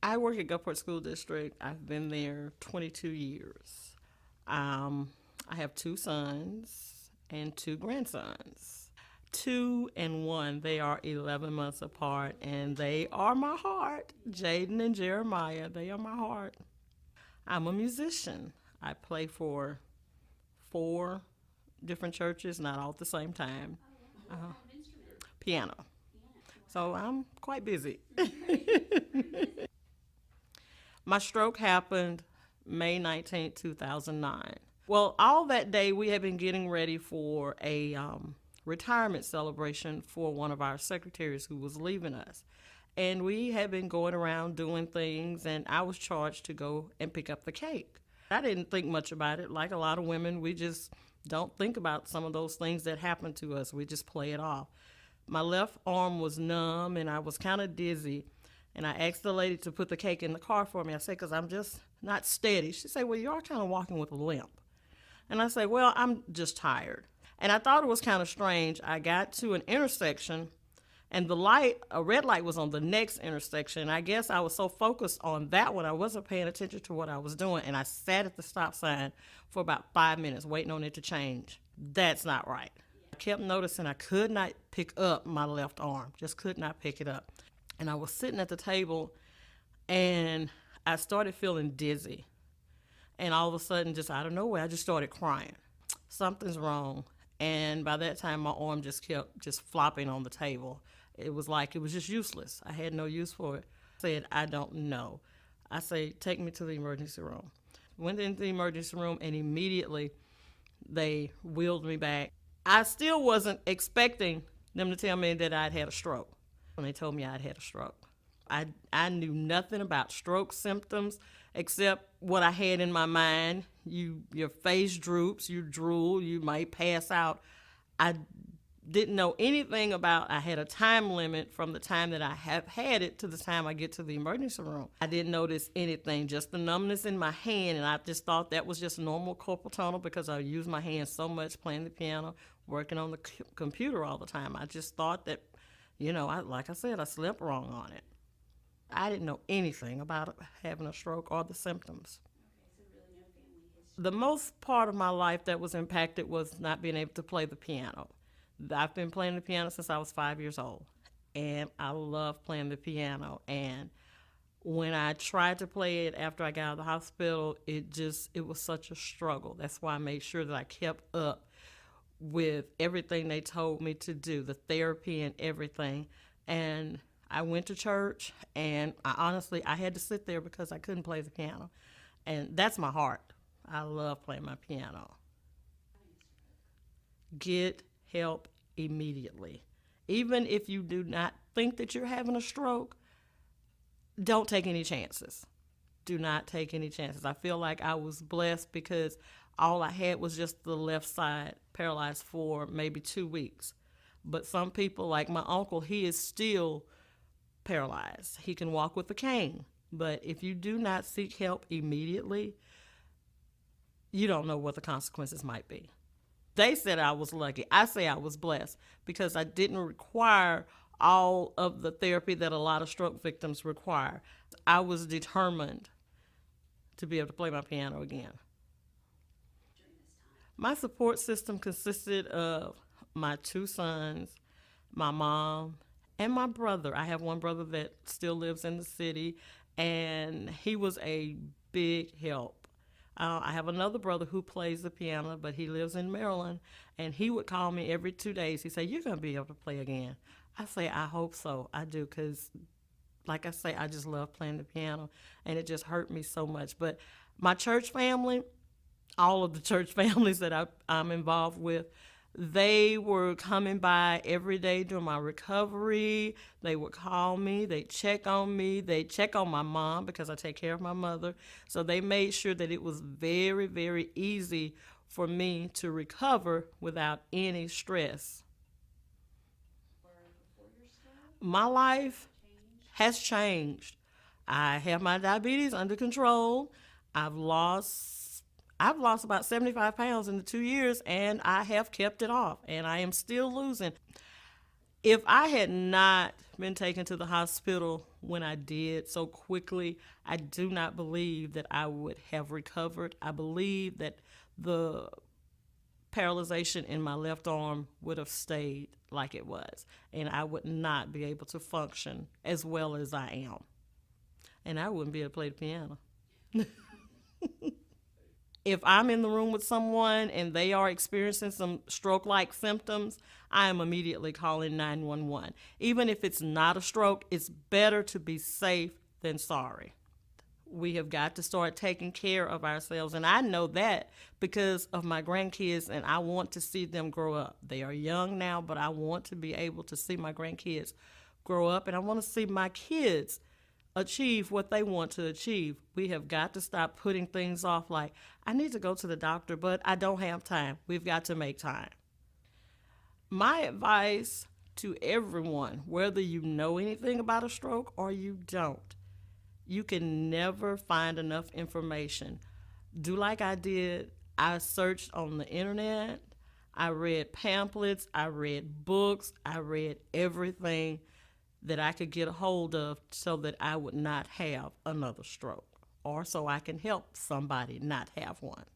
I work at Gulfport School District. I've been there 22 years. I have two sons and two grandsons. Two and one, they are 11 months apart, and they are my heart. Jaden and Jeremiah, they are my heart. I'm a musician. I play for four different churches, not all at the same time. Piano. So I'm quite busy. My stroke happened May 19th, 2009. Well, all that day we had been getting ready for a retirement celebration for one of our secretaries who was leaving us. And we had been going around doing things, and I was charged to go and pick up the cake. I didn't think much about it. Like a lot of women, we just don't think about some of those things that happen to us. We just play it off. My left arm was numb, and I was kind of dizzy. And I asked the lady to put the cake in the car for me. I said, because I'm just not steady. She said, well, you are kind of walking with a limp. And I said, well, I'm just tired. And I thought it was kind of strange. I got to an intersection, and a red light was on the next intersection. I guess I was so focused on that one, I wasn't paying attention to what I was doing. And I sat at the stop sign for about 5 minutes waiting on it to change. That's not right. I kept noticing I could not pick up my left arm, just could not pick it up. And I was sitting at the table, and I started feeling dizzy. And all of a sudden, just out of nowhere, I just started crying. Something's wrong. And by that time, my arm just kept just flopping on the table. It was like it was just useless. I had no use for it. I said, I don't know. I said, take me to the emergency room. Went into the emergency room, and immediately they wheeled me back. I still wasn't expecting them to tell me that I'd had a stroke. When they told me I'd had a stroke, I knew nothing about stroke symptoms except what I had in my mind. Your face droops, you drool, you might pass out. I didn't know anything about, I had a time limit from the time that I have had it to the time I get to the emergency room. I didn't notice anything, just the numbness in my hand, and I just thought that was just normal carpal tunnel because I use my hands so much playing the piano, working on the computer all the time. I just thought that, like I said, I slept wrong on it. I didn't know anything about having a stroke or the symptoms. The most part of my life that was impacted was not being able to play the piano. I've been playing the piano since I was 5 years old, and I love playing the piano. And when I tried to play it after I got out of the hospital, it was such a struggle. That's why I made sure that I kept up with everything they told me to do, the therapy and everything. And I went to church, and I had to sit there because I couldn't play the piano. And that's my heart. I love playing my piano. Get help immediately. Even if you do not think that you're having a stroke, don't take any chances. Do not take any chances. I feel like I was blessed because all I had was just the left side paralyzed for maybe 2 weeks. But some people, like my uncle, he is still paralyzed. He can walk with a cane. But if you do not seek help immediately, you don't know what the consequences might be. They said I was lucky. I say I was blessed because I didn't require all of the therapy that a lot of stroke victims require. I was determined to be able to play my piano again. My support system consisted of my two sons, my mom, and my brother. I have one brother that still lives in the city, and he was a big help. I have another brother who plays the piano, but he lives in Maryland, and he would call me every 2 days. He said, you're going to be able to play again. I say, I hope so. I do, because like I say, I just love playing the piano, and it just hurt me so much. But my church family, all of the church families that I'm involved with, they were coming by every day during my recovery. They would call me. They'd check on me. They'd check on my mom because I take care of my mother. So they made sure that it was very, very easy for me to recover without any stress. My life has changed. I have my diabetes under control. I've lost about 75 pounds in the 2 years, and I have kept it off, and I am still losing. If I had not been taken to the hospital when I did so quickly, I do not believe that I would have recovered. I believe that the paralyzation in my left arm would have stayed like it was, and I would not be able to function as well as I am. And I wouldn't be able to play the piano. If I'm in the room with someone and they are experiencing some stroke like symptoms, I am immediately calling 911. Even if it's not a stroke, it's better to be safe than sorry. We have got to start taking care of ourselves. And I know that because of my grandkids, and I want to see them grow up. They are young now, but I want to be able to see my grandkids grow up, and I want to see my kids achieve what they want to achieve. We have got to stop putting things off like, I need to go to the doctor, but I don't have time. We've got to make time. My advice to everyone, whether you know anything about a stroke or you don't, you can never find enough information. Do like I did. I searched on the internet. I read pamphlets. I read books. I read everything that I could get a hold of so that I would not have another stroke, or so I can help somebody not have one.